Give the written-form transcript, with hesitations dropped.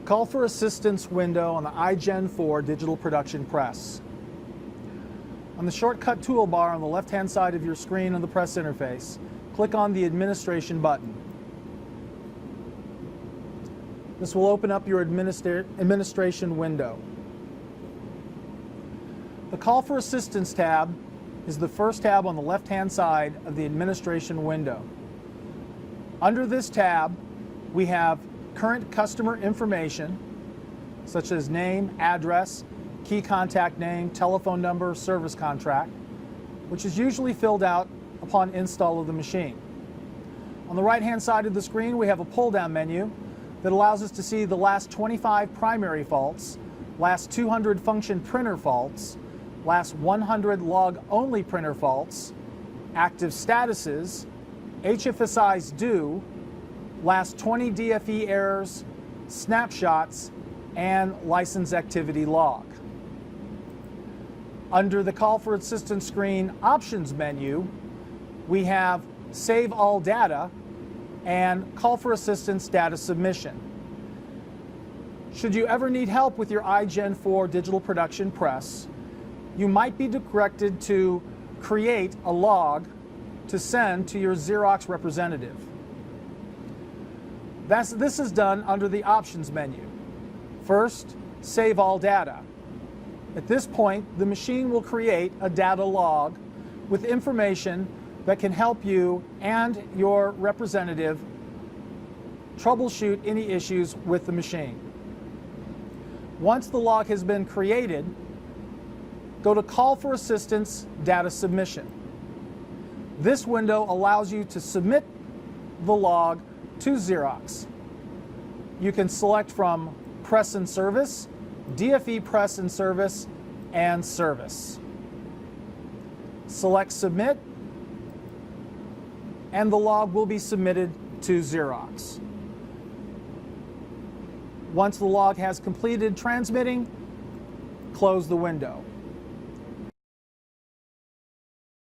Call for assistance window on the iGen4 digital production press. On the shortcut toolbar on the left-hand side of your screen on the press interface, click on the Administration button. This will open up your administration window. The Call for Assistance tab is the first tab on the left-hand side of the administration window. Under this tab, we have current customer information, such as name, address, key contact name, telephone number, service contract, which is usually filled out upon install of the machine. On the right-hand side of the screen, we have a pull-down menu that allows us to see the last 25 primary faults, last 200 function printer faults, last 100 log-only printer faults, active statuses, HFSI's due, last 20 DFE errors, snapshots, and license activity log. Under the Call for Assistance screen Options menu, we have Save All Data and Call for Assistance Data Submission. Should you ever need help with your iGen4 digital production press, you might be directed to create a log to send to your Xerox representative. This is done under the Options menu. First, Save All Data. At this point, the machine will create a data log with information that can help you and your representative troubleshoot any issues with the machine. Once the log has been created, go to Call for Assistance Data Submission. This window allows you to submit the log to Xerox. You can select from Press and Service, DFE Press and Service, and Service. Select Submit, and the log will be submitted to Xerox. Once the log has completed transmitting, close the window.